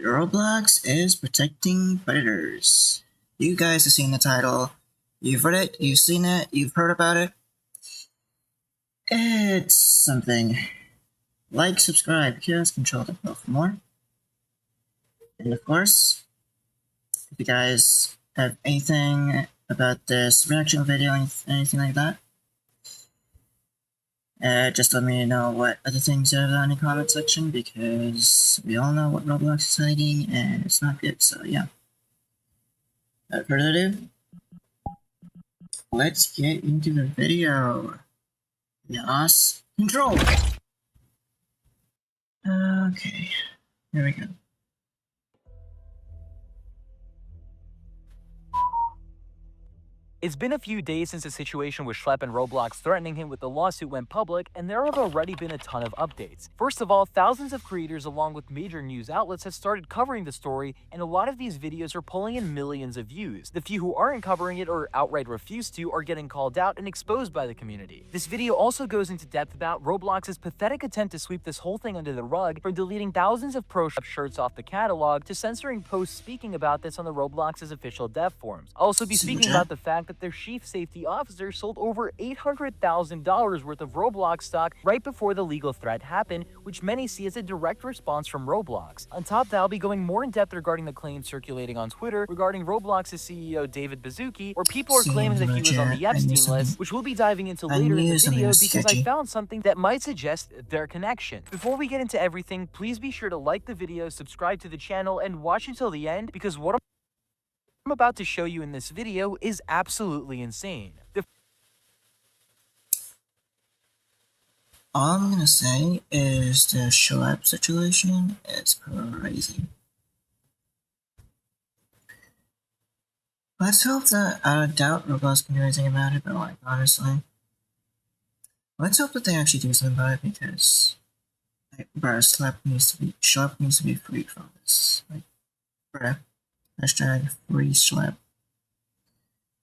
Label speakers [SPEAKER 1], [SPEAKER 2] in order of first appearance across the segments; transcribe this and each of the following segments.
[SPEAKER 1] Roblox is protecting predators. You guys have seen the title. You've read it, you've seen it, you've heard about it. It's something. Like, subscribe, here's control the bell for more. And of course, if you guys have anything about this reaction video, anything like that, just let me know what other things you have in the comment section, because we all know what Roblox is hiding and it's not good, so yeah. Without further ado, let's get into the video. Yas, control! Okay, here we go.
[SPEAKER 2] It's been a few days since the situation with Schlep and Roblox threatening him with the lawsuit went public, and there have already been a ton of updates. First of all, thousands of creators along with major news outlets have started covering the story, and a lot of these videos are pulling in millions of views. The few who aren't covering it or outright refuse to are getting called out and exposed by the community. This video also goes into depth about Roblox's pathetic attempt to sweep this whole thing under the rug, from deleting thousands of pro Schlep shirts off the catalog to censoring posts speaking about this on the Roblox's official dev forums. I'll also be speaking about the fact that their chief safety officer sold over $800,000 worth of Roblox stock right before the legal threat happened, which many see as a direct response from Roblox. On top of that, I'll be going more in depth regarding the claims circulating on Twitter regarding Roblox's CEO David Baszucki, where people are claiming that he was on the Epstein list, which we'll be diving into later in the video because I found something that might suggest their connection. Before we get into everything, please be sure to like the video, subscribe to the channel, and watch until the end, because what I'm about to show you in this video is absolutely insane.
[SPEAKER 1] All I'm gonna say is the Schlep situation is crazy. Let's hope that, I doubt Roblox can do anything about it, but like, honestly, let's hope that they actually do something about it, because, like, bruh, Schlep needs to be freed from this. Like, bruh. Hashtag freeschlep.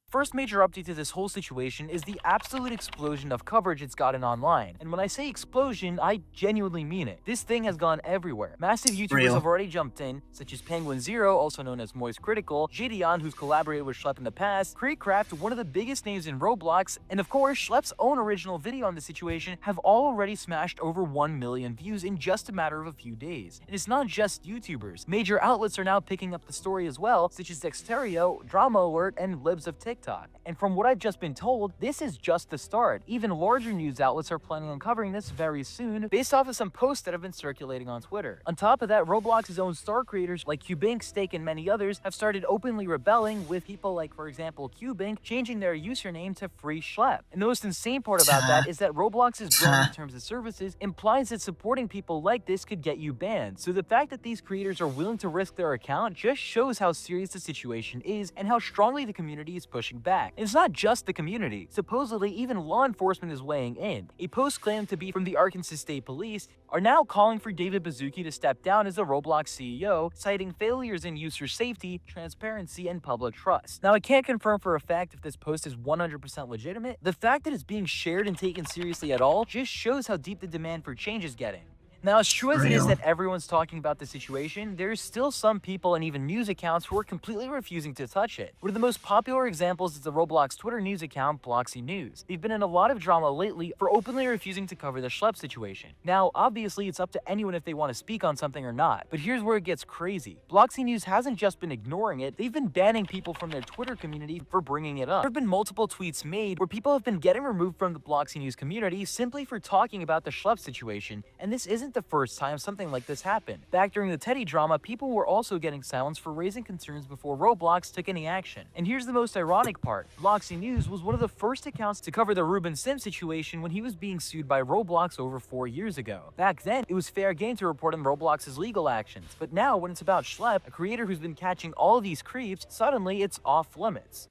[SPEAKER 2] First major update to this whole situation is the absolute explosion of coverage it's gotten online. And when I say explosion, I genuinely mean it. This thing has gone everywhere. Massive YouTubers have already jumped in, such as Penguin Zero, also known as Moist Critical, Gideon, who's collaborated with Schlep in the past, Creecraft, one of the biggest names in Roblox, and of course, Schlep's own original video on the situation have all already smashed over 1 million views in just a matter of a few days. And it's not just YouTubers. Major outlets are now picking up the story as well, such as Dexterio, Drama Alert, and Libs of TikTok. And from what I've just been told, this is just the start. Even larger news outlets are planning on covering this very soon, based off of some posts that have been circulating on Twitter. On top of that, Roblox's own star creators like Cubink, Steak, and many others have started openly rebelling, with people like, for example, Cubink changing their username to freeschlep. And the most insane part about that is that Roblox's brand terms of services implies that supporting people like this could get you banned. So the fact that these creators are willing to risk their account just shows how serious the situation is and how strongly the community is pushing back. And it's not just the community. Supposedly, even law enforcement is weighing in. A post claimed to be from the Arkansas State Police are now calling for David Baszucki to step down as the Roblox CEO, citing failures in user safety, transparency, and public trust. Now, I can't confirm for a fact if this post is 100% legitimate. The fact that it's being shared and taken seriously at all just shows how deep the demand for change is getting. Now, as true as it is that everyone's talking about the situation, there's still some people and even news accounts who are completely refusing to touch it. One of the most popular examples is the Roblox Twitter news account, Bloxy News. They've been in a lot of drama lately for openly refusing to cover the Schlep situation. Now, obviously, it's up to anyone if they want to speak on something or not, but here's where it gets crazy. Bloxy News hasn't just been ignoring it, they've been banning people from their Twitter community for bringing it up. There have been multiple tweets made where people have been getting removed from the Bloxy News community simply for talking about the Schlep situation, and this isn't the first time something like this happened. Back during the Teddy drama, people were also getting silenced for raising concerns before Roblox took any action. And here's the most ironic part. Bloxy News was one of the first accounts to cover the Ruben Sim situation when he was being sued by Roblox over 4 years ago. Back then, it was fair game to report on Roblox's legal actions, but now when it's about Schlep, a creator who's been catching all these creeps, suddenly it's off limits.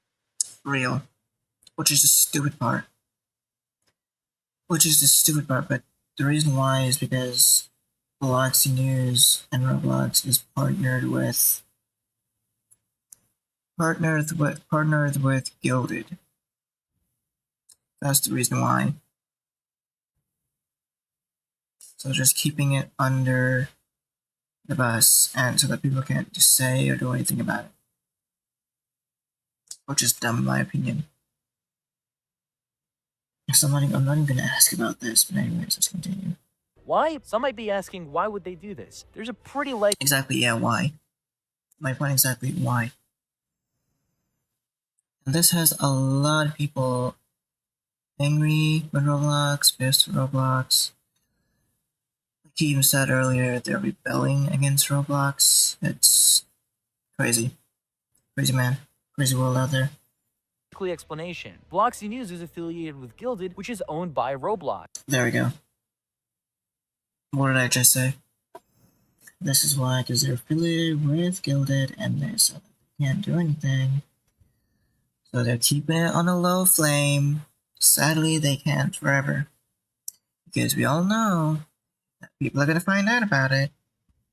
[SPEAKER 1] Real. Which is the stupid part. But the reason why is because Bloxy News and Roblox is partnered with Gilded. That's the reason why. So just keeping it under the bus, and so that people can't just say or do anything about it. Which is dumb in my opinion. So I'm not even gonna ask about this, but anyways, let's continue.
[SPEAKER 2] Why? Some might be asking, why would they do this? There's a pretty likely
[SPEAKER 1] Exactly, yeah, why? My point exactly, why? And this has a lot of people angry with Roblox, pissed with Roblox. Like he even said earlier, they're rebelling against Roblox. It's crazy. Crazy man. Crazy world out there.
[SPEAKER 2] explanation. Bloxy News is affiliated with Gilded, which is owned by Roblox.
[SPEAKER 1] There we go. What did I just say? This is why, because they're affiliated with Gilded, and they so they can't do anything. So they're keeping it on a low flame. Sadly, they can't forever. Because we all know that people are gonna find out about it.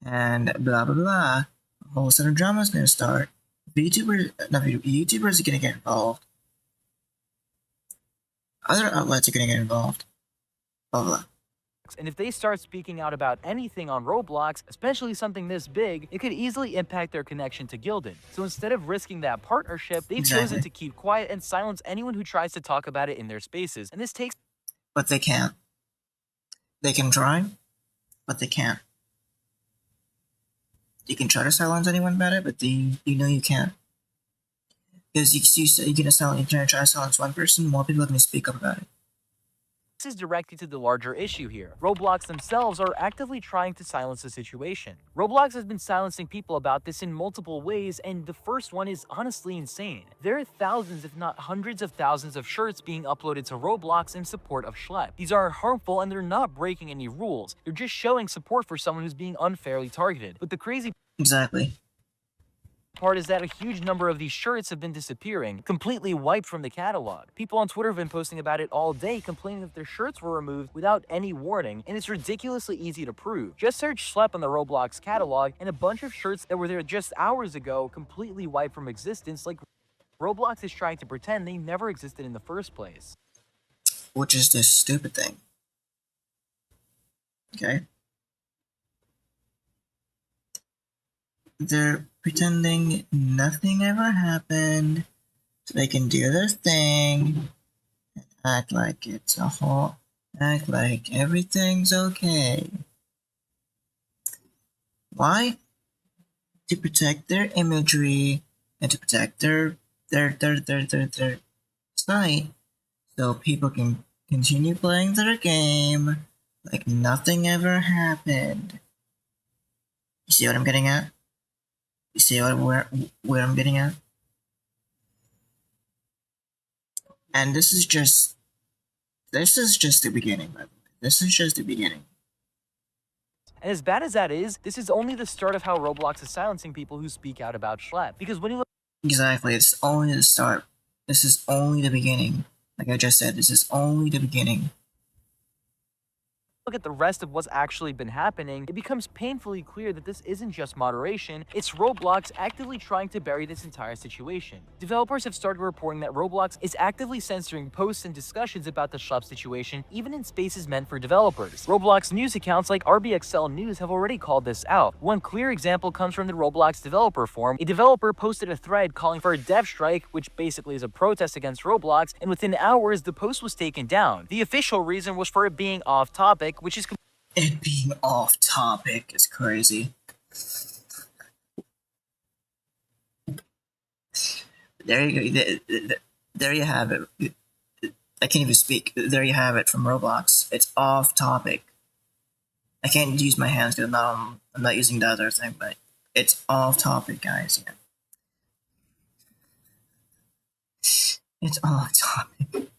[SPEAKER 1] And blah blah blah. A whole set of drama is gonna start. YouTubers are gonna get involved. Other outlets are gonna get involved. Blah blah.
[SPEAKER 2] And if they start speaking out about anything on Roblox, especially something this big, it could easily impact their connection to Gilded. So instead of risking that partnership, they've chosen to keep quiet and silence anyone who tries to talk about it in their spaces. And this takes...
[SPEAKER 1] But they can't. They can try, but they can't. You can try to silence anyone about it, but you know you can't. Because you're gonna try to silence one person, more people are gonna speak up about it.
[SPEAKER 2] This is directly to the larger issue here. Roblox themselves are actively trying to silence the situation. Roblox has been silencing people about this in multiple ways, and the first one is honestly insane. There are thousands, if not hundreds of thousands of shirts being uploaded to Roblox in support of Schlep. These are harmful and they're not breaking any rules. They're just showing support for someone who's being unfairly targeted. But the crazy part is that a huge number of these shirts have been disappearing, completely wiped from the catalog. People on Twitter have been posting about it all day, complaining that their shirts were removed without any warning, and it's ridiculously easy to prove. Just search Schlep on the Roblox catalog, and a bunch of shirts that were there just hours ago completely wiped from existence, like Roblox is trying to pretend they never existed in the first place.
[SPEAKER 1] Which is this stupid thing. Okay? They're pretending nothing ever happened, so they can do their thing, and act like act like everything's okay. Why? To protect their imagery and to protect their site, so people can continue playing their game like nothing ever happened. You see what I'm getting at? You see where I'm getting at? And this is just the beginning, by the way. This is just the beginning.
[SPEAKER 2] And as bad as that is, this is only the start of how Roblox is silencing people who speak out about Schlep. Because when you look...
[SPEAKER 1] Exactly, it's only the start. This is only the beginning. Like I just said, this is only the beginning.
[SPEAKER 2] Look at the rest of what's actually been happening, it becomes painfully clear that this isn't just moderation, it's Roblox actively trying to bury this entire situation. Developers have started reporting that Roblox is actively censoring posts and discussions about the Schlep situation, even in spaces meant for developers. Roblox news accounts like RBXL News have already called this out. One clear example comes from the Roblox developer forum. A developer posted a thread calling for a dev strike, which basically is a protest against Roblox, and within hours the post was taken down. The official reason was for it being off topic, which is...
[SPEAKER 1] It being off topic is crazy. There you go. There you have it. I can't even speak. There you have it from Roblox. It's off topic. I can't use my hands because I'm not using the other thing, but it's off topic, guys. Yeah. It's off topic.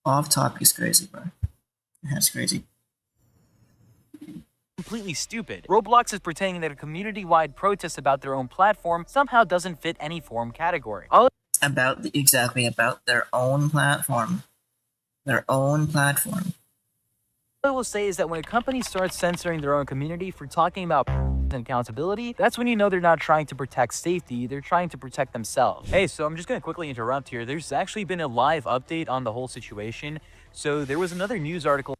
[SPEAKER 1] Off topic is crazy, bro. That's crazy.
[SPEAKER 2] Completely stupid. Roblox is pretending that a community-wide protest about their own platform somehow doesn't fit any forum category.
[SPEAKER 1] About their own platform. Their own platform.
[SPEAKER 2] All I will say is that when a company starts censoring their own community for talking about and accountability, that's when you know they're not trying to protect safety, they're trying to protect themselves. Hey, so I'm just gonna quickly interrupt here. There's actually been a live update on the whole situation. So there was another news article.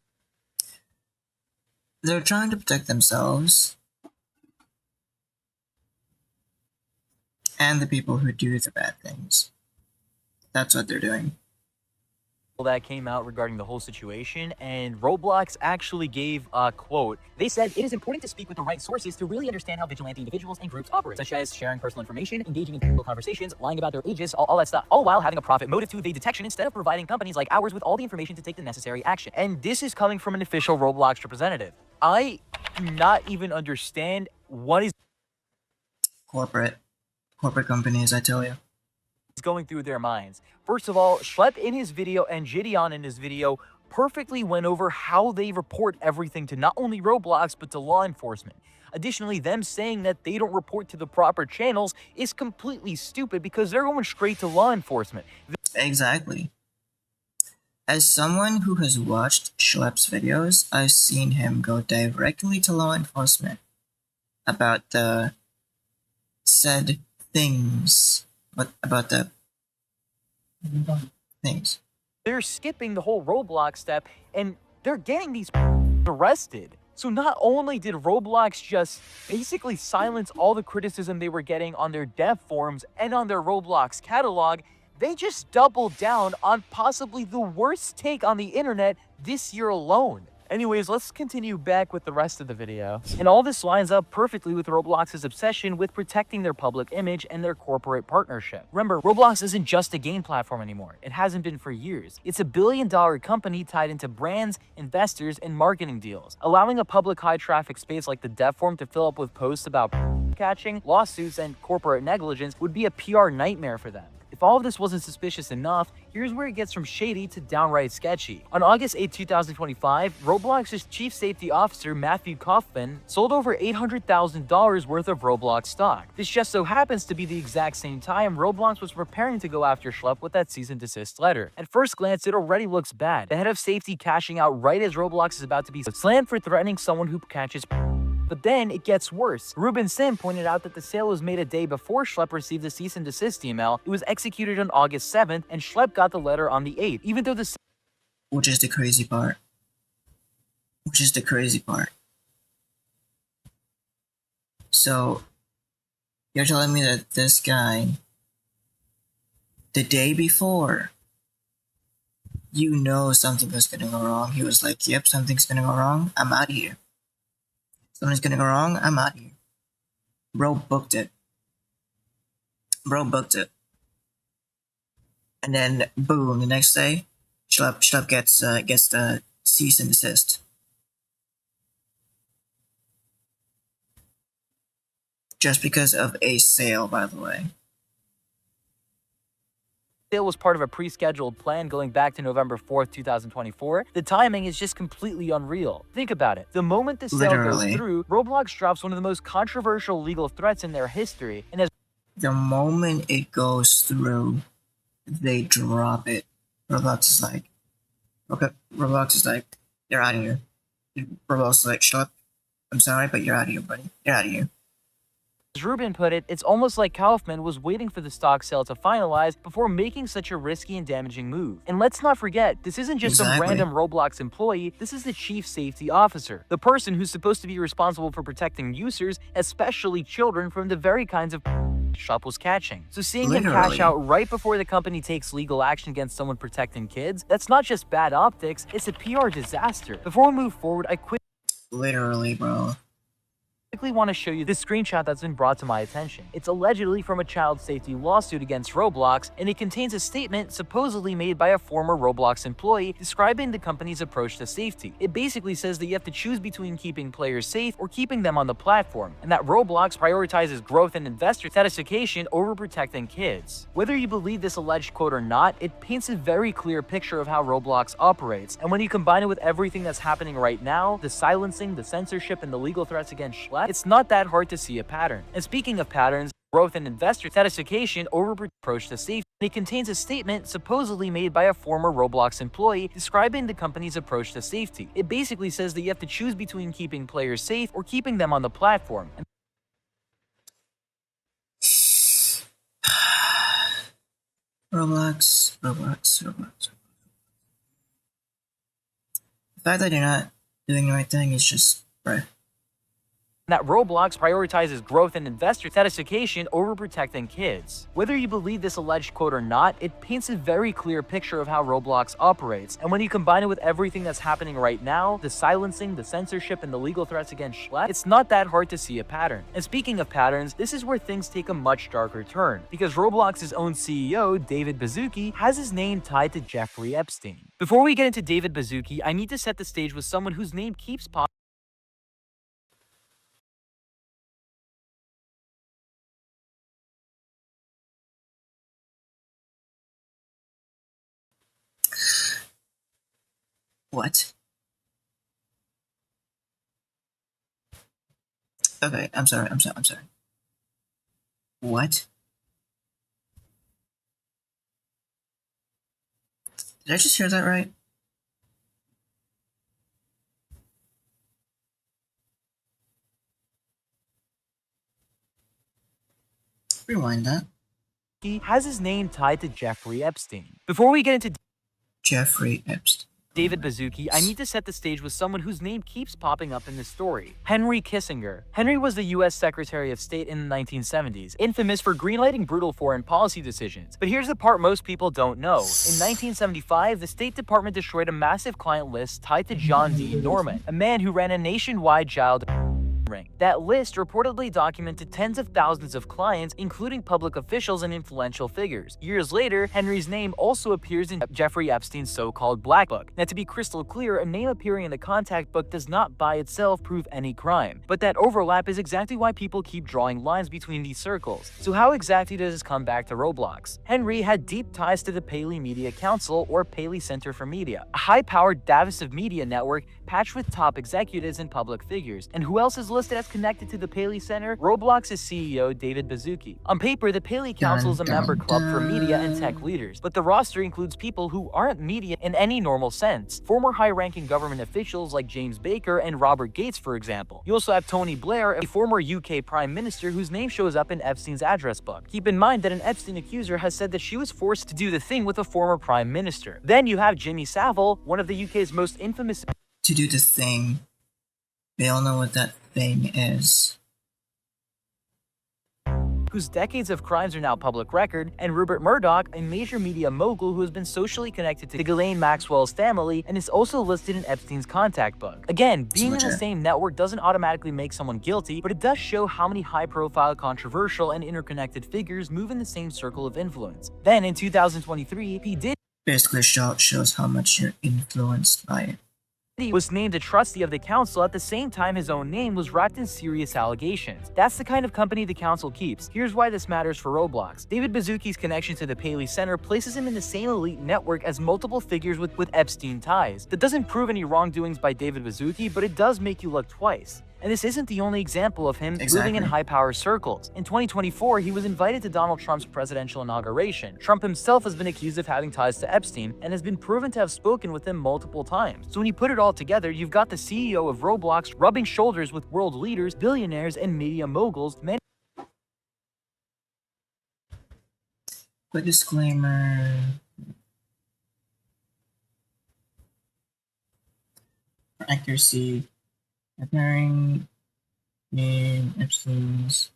[SPEAKER 1] They're trying to protect themselves. and the people who do the bad things. That's what they're doing.
[SPEAKER 2] That came out regarding the whole situation, and Roblox actually gave a quote. They said, "It is important to speak with the right sources to really understand how vigilante individuals and groups operate, such as sharing personal information, engaging in political conversations, lying about their ages, all that stuff, all while having a profit motive to evade detection instead of providing companies like ours with all the information to take the necessary action." And this is coming from an official Roblox representative. I do not even understand what is
[SPEAKER 1] corporate companies, I tell you.
[SPEAKER 2] Going through their minds. First of all, Schlep in his video and Gideon in his video perfectly went over how they report everything to not only Roblox, but to law enforcement. Additionally, them saying that they don't report to the proper channels is completely stupid because they're going straight to law enforcement.
[SPEAKER 1] Exactly. As someone who has watched Schlepp's videos, I've seen him go directly to law enforcement about the said things. What about the things?
[SPEAKER 2] They're skipping the whole Roblox step and they're getting these arrested. So not only did Roblox just basically silence all the criticism they were getting on their dev forums and on their Roblox catalog, they just doubled down on possibly the worst take on the internet this year alone. Anyways, let's continue back with the rest of the video. And all this lines up perfectly with Roblox's obsession with protecting their public image and their corporate partnership. Remember, Roblox isn't just a game platform anymore. It hasn't been for years. It's a billion-dollar company tied into brands, investors, and marketing deals, allowing a public high-traffic space like the dev forum to fill up with posts about catching, lawsuits, and corporate negligence would be a PR nightmare for them. If all of this wasn't suspicious enough, here's where it gets from shady to downright sketchy. On August 8, 2025, Roblox's chief safety officer, Matthew Kaufman, sold over $800,000 worth of Roblox stock. This just so happens to be the exact same time Roblox was preparing to go after Schlep with that cease and desist letter. At first glance, it already looks bad. The head of safety cashing out right as Roblox is about to be slammed for threatening someone who catches. But then it gets worse. Ruben Sim pointed out that the sale was made a day before Schlep received the cease and desist email. It was executed on August 7th, and Schlep got the letter on the 8th, even though the...
[SPEAKER 1] Which is the crazy part. So, you're telling me that this guy, the day before, you know something was gonna go wrong. He was like, yep, something's gonna go wrong. I'm out of here. Something's gonna go wrong. I'm out of here. Bro booked it. And then, boom, the next day, Schlep gets the cease and desist. Just because of a sale, by the way.
[SPEAKER 2] Sale was part of a pre-scheduled plan going back to November 4th, 2024. The timing is just completely unreal. Think about it. The moment the sale goes through, Roblox drops one of the most controversial legal threats in their history, and as
[SPEAKER 1] the moment it goes through, they drop it. Roblox is like, you're out of here. Roblox is like, Schlep, I'm sorry, but you're out of here, buddy. You're out of here.
[SPEAKER 2] As Ruben put it, it's almost like Kaufman was waiting for the stock sale to finalize before making such a risky and damaging move. And let's not forget, this isn't just some random Roblox employee, this is the chief safety officer, the person who's supposed to be responsible for protecting users, especially children, from the very kinds of Schlep was catching. So seeing him cash out right before the company takes legal action against someone protecting kids, that's not just bad optics, it's a PR disaster. Before we move forward, I
[SPEAKER 1] literally, bro.
[SPEAKER 2] quickly want to show you this screenshot that's been brought to my attention. It's allegedly from a child safety lawsuit against Roblox, and it contains a statement supposedly made by a former Roblox employee describing the company's approach to safety. It basically says that you have to choose between keeping players safe or keeping them on the platform, and that Roblox prioritizes growth and investor satisfaction over protecting kids. Whether you believe this alleged quote or not, it paints a very clear picture of how Roblox operates, and when you combine it with everything that's happening right now, the silencing, the censorship, and the legal threats against Schlep, it's not that hard to see a pattern. And speaking of patterns, growth and investor satisfaction over approach to safety, it contains a statement supposedly made by a former Roblox employee describing the company's approach to safety. It basically says that you have to choose between keeping players safe or keeping them on the platform.
[SPEAKER 1] Roblox. The fact that you're not doing the right thing is just, right.
[SPEAKER 2] that Roblox prioritizes growth and investor satisfaction over protecting kids. Whether you believe this alleged quote or not, it paints a very clear picture of how Roblox operates, and when you combine it with everything that's happening right now, the silencing, the censorship, and the legal threats against Schlep, it's not that hard to see a pattern. And speaking of patterns, this is where things take a much darker turn, because Roblox's own CEO, David Baszucki, has his name tied to Jeffrey Epstein. Before we get into David Baszucki, I need to set the stage with someone whose name keeps popping.
[SPEAKER 1] What? Okay, I'm sorry. What? Did I just hear that right? Rewind that.
[SPEAKER 2] He has his name tied to Jeffrey Epstein. Before we get into
[SPEAKER 1] Jeffrey Epstein.
[SPEAKER 2] David Baszucki, I need to set the stage with someone whose name keeps popping up in this story. Henry Kissinger. Henry was the US Secretary of State in the 1970s, infamous for greenlighting brutal foreign policy decisions. But here's the part most people don't know. In 1975, the State Department destroyed a massive client list tied to John D. Norman, a man who ran a nationwide child ring. That list reportedly documented tens of thousands of clients, including public officials and influential figures. Years later, Henry's name also appears in Jeffrey Epstein's so-called Black Book. Now, to be crystal clear, a name appearing in the contact book does not by itself prove any crime, but that overlap is exactly why people keep drawing lines between these circles. So how exactly does this come back to Roblox? Henry had deep ties to the Paley Media Council, or Paley Center for Media, a high-powered divisive media network patched with top executives and public figures. And who else is listed as connected to the Paley Center? Roblox's CEO, David Baszucki. On paper, the Paley Council is a member club for media and tech leaders, but the roster includes people who aren't media in any normal sense. Former high-ranking government officials like James Baker and Robert Gates, for example. You also have Tony Blair, a former UK Prime Minister whose name shows up in Epstein's address book. Keep in mind that an Epstein accuser has said that she was forced to do the thing with a former Prime Minister. Then you have Jimmy Savile, one of the UK's most infamous...
[SPEAKER 1] To do the thing. We all know what that thing is.
[SPEAKER 2] Whose decades of crimes are now public record, and Rupert Murdoch, a major media mogul who has been socially connected to Ghislaine Maxwell's family and is also listed in Epstein's contact book. Again, being in the same network doesn't automatically make someone guilty, but it does show how many high-profile, controversial, and interconnected figures move in the same circle of influence. Then, in 2023, he did
[SPEAKER 1] basically shows how much you're influenced by it.
[SPEAKER 2] He was named a trustee of the council at the same time his own name was wrapped in serious allegations. That's the kind of company the council keeps. Here's why this matters for Roblox. David Baszucki's connection to the Paley Center places him in the same elite network as multiple figures with Epstein ties. That doesn't prove any wrongdoings by David Baszucki, but it does make you look twice. And this isn't the only example of him moving in high-power circles. In 2024, he was invited to Donald Trump's presidential inauguration. Trump himself has been accused of having ties to Epstein and has been proven to have spoken with him multiple times. So when you put it all together, you've got the CEO of Roblox rubbing shoulders with world leaders, billionaires, and media moguls.
[SPEAKER 1] Quick disclaimer. For accuracy, appearing in Epstein's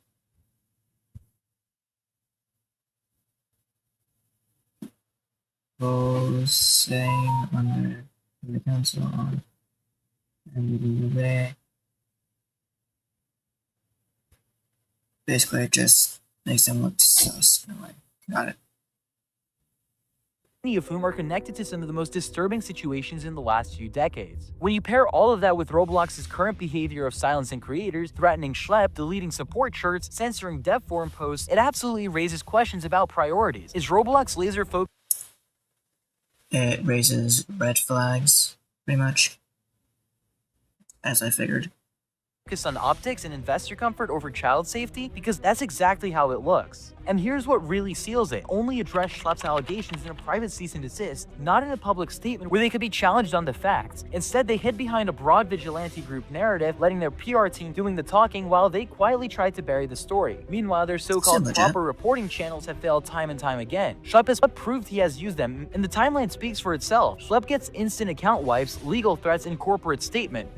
[SPEAKER 1] goals saying under the council on and basically it just makes them look sus in a way. Got it.
[SPEAKER 2] Many of whom are connected to some of the most disturbing situations in the last few decades. When you pair all of that with Roblox's current behavior of silencing creators, threatening Schlep, deleting support shirts, censoring dev forum posts, it absolutely raises questions about priorities. Is Roblox laser focused?
[SPEAKER 1] It raises red flags, pretty much, as I figured.
[SPEAKER 2] On optics and investor comfort over child safety? Because that's exactly how it looks. And here's what really seals it. Only address Schlep's allegations in a private cease and desist, not in a public statement where they could be challenged on the facts. Instead, they hid behind a broad vigilante group narrative, letting their PR team doing the talking while they quietly tried to bury the story. Meanwhile, their so-called proper reporting channels have failed time and time again. Schlep has proved he has used them, and the timeline speaks for itself. Schlep gets instant account wipes, legal threats, and corporate statement.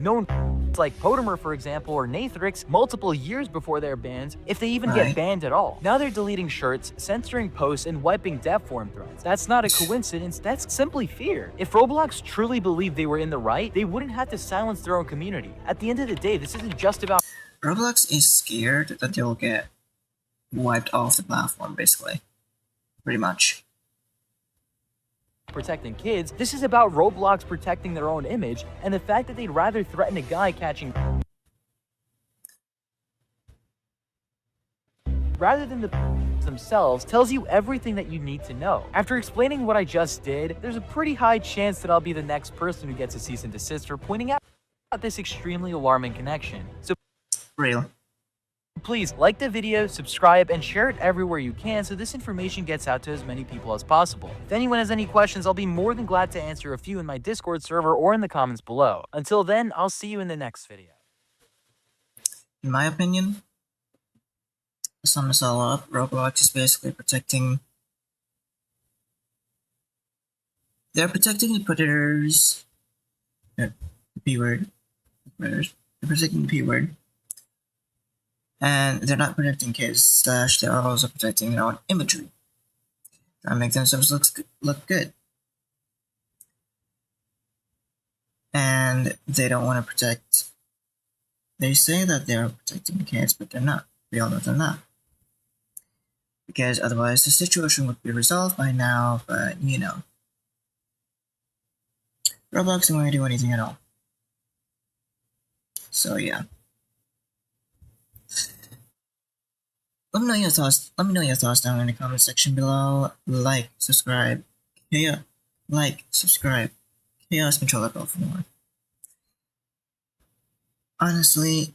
[SPEAKER 2] like Potimer, for example, or Nathrix multiple years before their bans, if they even
[SPEAKER 1] Right.
[SPEAKER 2] get banned at all. Now they're deleting shirts, censoring posts, and wiping dev forum threads. That's not a coincidence, that's simply fear. If Roblox truly believed they were in the right, they wouldn't have to silence their own community. At the end of the day, this isn't just about
[SPEAKER 1] Roblox is scared that they'll get wiped off the platform, basically. Pretty much.
[SPEAKER 2] protecting kids, this is about Roblox protecting their own image, and the fact that they'd rather threaten a guy catching rather than the themselves tells you everything that you need to know. After explaining what I just did, there's a pretty high chance that I'll be the next person who gets a cease and desist for pointing out this extremely alarming connection. So
[SPEAKER 1] Real.
[SPEAKER 2] please like the video, subscribe, and share it everywhere you can so this information gets out to as many people as possible. If anyone has any questions, I'll be more than glad to answer a few in my Discord server or in the comments below. Until then, I'll see you in the next video.
[SPEAKER 1] In my opinion, to sum this all up, Roblox is basically protecting... They're protecting the predators... The P-word. Predators. They're protecting the P-word. And they're not protecting kids, / they're also protecting their own imagery. Trying to make themselves look good. And they don't want to protect... They say that they're protecting the kids, but they're not. We all know they're not. Because otherwise the situation would be resolved by now, but you know. Roblox isn't going to do anything at all. So yeah. Let me know your thoughts down in the comment section below. Like, subscribe. Yeah, like, subscribe. Chaos Controller Bell for more. Honestly,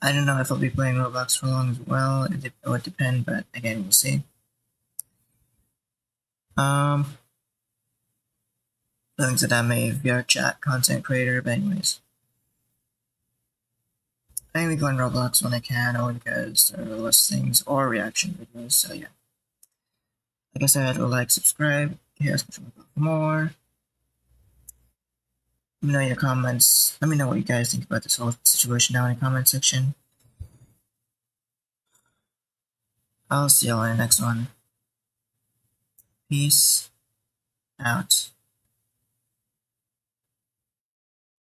[SPEAKER 1] I don't know if I'll be playing Roblox for long as well. It would depend, but again, we'll see. Looking to that I'm a VR chat content creator, but anyways. I only go on Roblox when I can, only because there are less things or reaction videos, so yeah. Like I said, like, subscribe, Chaos Controller Bell for more. Let me know your comments. Let me know what you guys think about this whole situation down in the comment section. I'll see y'all in the next one. Peace out.